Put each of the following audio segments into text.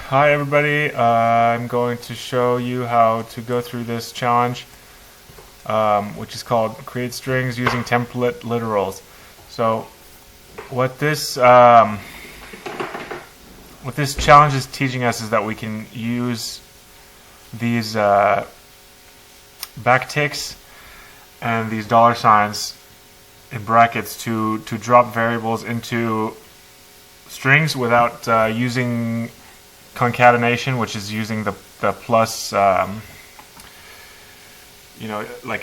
Hi everybody, I'm going to show you how to go through this challenge, which is called Create Strings Using Template Literals. So what this challenge is teaching us is that we can use these backticks and these dollar signs in brackets to drop variables into strings without using concatenation, which is using the plus, like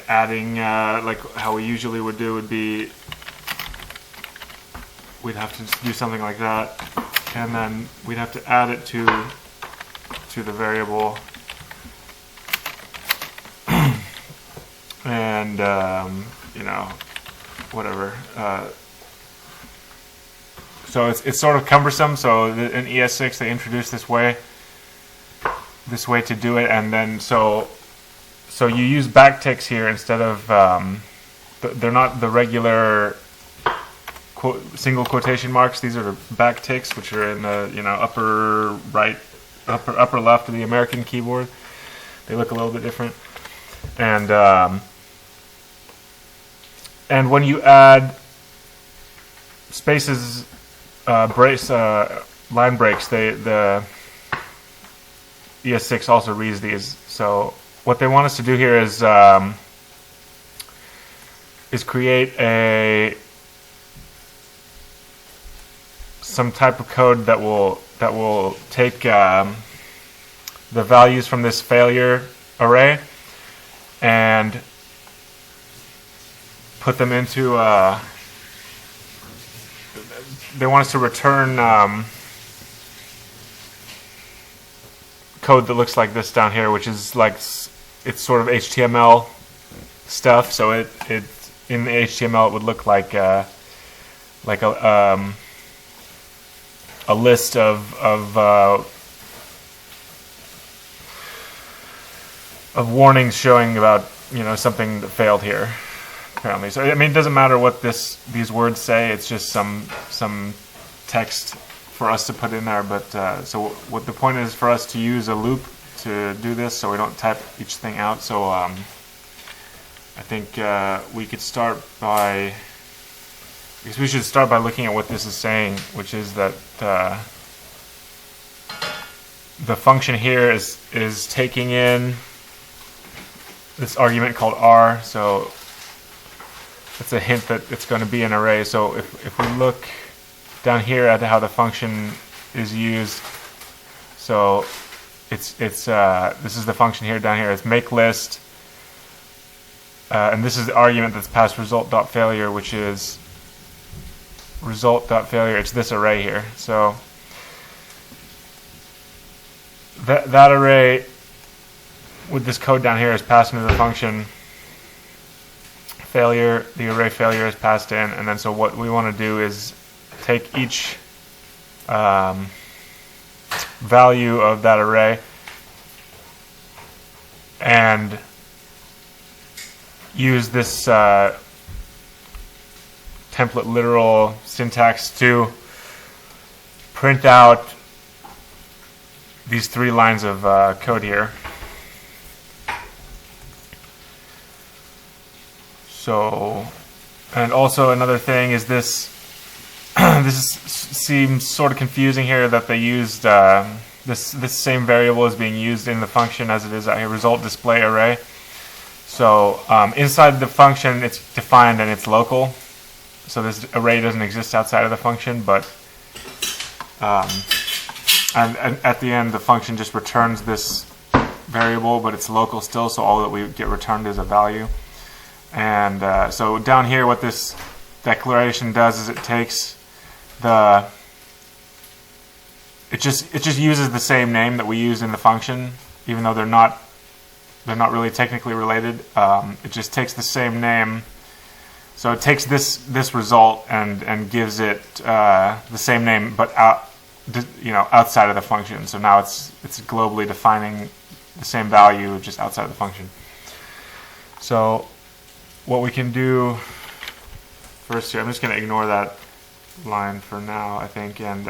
adding, like how we usually would do would be, we'd have to do something like that, and then we'd have to add it to the variable, and whatever. So it's sort of cumbersome. So in ES6 they introduced this way to do it, and then so you use backticks here instead of they're not the regular single quotation marks. These are the backticks, which are in the upper right, upper left of the American keyboard. They look a little bit different, and when you add spaces, line breaks, the ES6 also reads these. So what they want us to do here is create some type of code that will take the values from this failure array and put them into they want us to return code that looks like this down here, which is like, it's sort of HTML stuff. So it in the HTML it would look like a list of warnings showing about something that failed here. Apparently. So I mean, it doesn't matter what these words say. It's just some text for us to put in there. But so what the point is for us to use a loop to do this, so we don't type each thing out. So I think we could start by. I guess we should start by looking at what this is saying, which is that the function here is taking in this argument called R. So it's a hint that it's going to be an array. So if we look down here at how the function is used, so it's this is the function here down here. It's make list, and this is the argument that's passed result.failure, which is result.failure. It's this array here. So that array with this code down here is passed into the function failure. The array failure is passed in, and then so what we want to do is take each value of that array and use this template literal syntax to print out these 3 lines of code here. So, and also another thing is this. Seems sort of confusing here that they used this same variable is being used in the function as it is a result display array. So inside the function it's defined and it's local. So this array doesn't exist outside of the function, but and at the end the function just returns this variable, but it's local still. So all that we get returned is a value. And so down here, what this declaration does is it takes it just uses the same name that we use in the function, even though they're not really technically related. It just takes the same name. So it takes this result and gives it the same name, but outside of the function. So now it's globally defining the same value just outside of the function. So what we can do first here, I'm just going to ignore that line for now, I think, and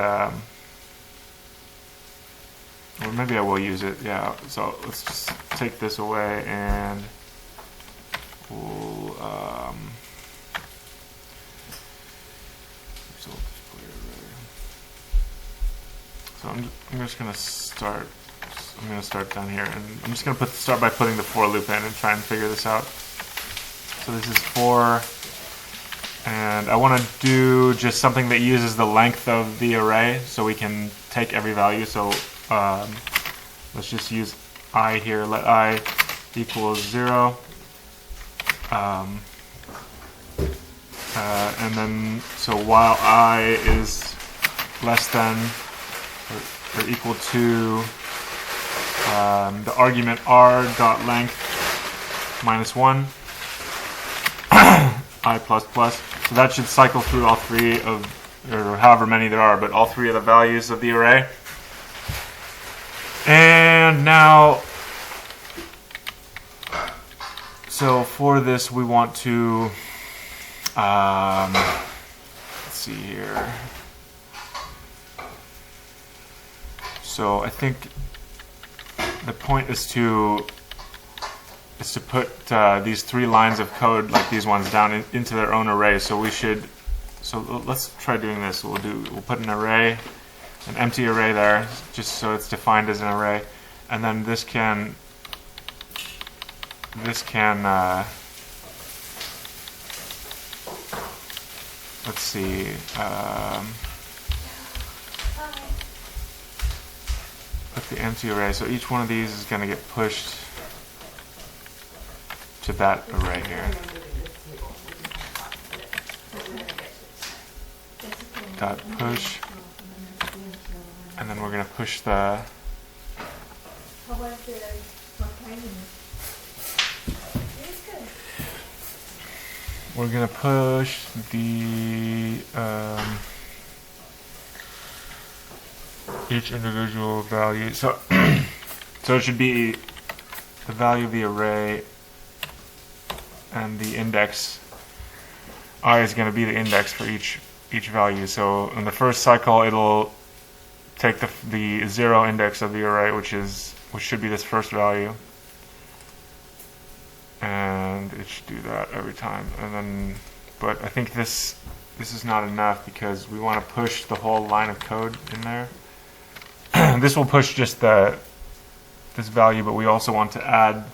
or maybe I will use it. Yeah. So let's just take this away and we'll result display array. So I'm just gonna start. I'm gonna start down here, and I'm just gonna start by putting the for loop in and try and figure this out. So this is for, and I want to do just something that uses the length of the array, so we can take every value. So let's just use I here. Let I equals 0. And then, so while I is less than or equal to the argument r.length -1 I++. So that should cycle through all three of, or however many there are, but all three of the values of the array. And now, so for this we want to, let's see here. So I think the point is to put these 3 lines of code like these ones down into their own array. So we should, so let's try doing this. We'll put an array, an empty array there, just so it's defined as an array, and then this can let's see, put the empty array. So each one of these is going to get pushed to that array here. Dot push, and then we're going to push the. We're going to push the each individual value. So so it should be the value of the array, and the index I is going to be the index for each value. So in the first cycle, it'll take the 0 index of the array, which should be this first value, and it should do that every time. And then, but I think this is not enough because we want to push the whole line of code in there. This will push just this value, but we also want to add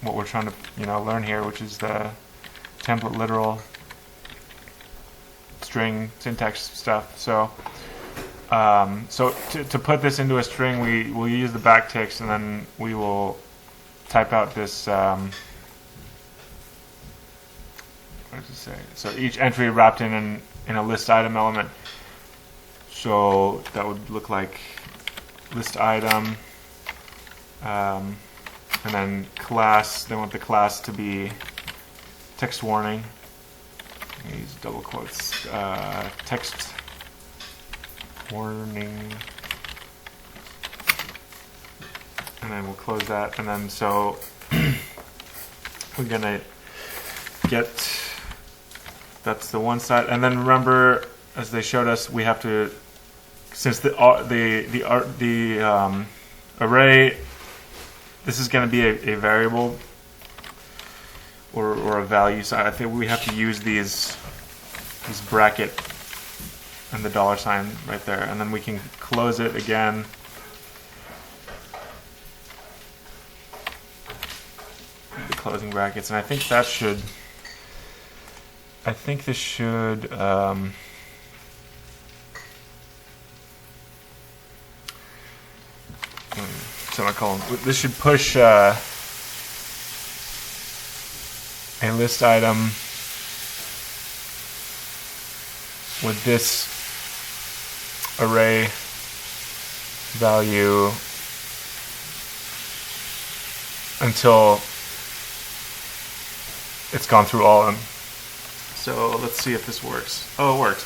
what we're trying to learn here, which is the template literal string syntax stuff. So to put this into a string, we'll use the backticks, and then we will type out this what does it say? So each entry wrapped in a list item element. So that would look like list item, and then class. They want the class to be text warning. Use double quotes. Text warning, and then we'll close that. And then so we're gonna get, that's the one side. And then remember, as they showed us, we have to, since the array, this is going to be a variable or a value. So I think we have to use this bracket and the $sign right there, and then we can close it again. The closing brackets, and I think that should. I think this should. Semicolon. This should push a list item with this array value until it's gone through all of them. So let's see if this works. Oh, it works.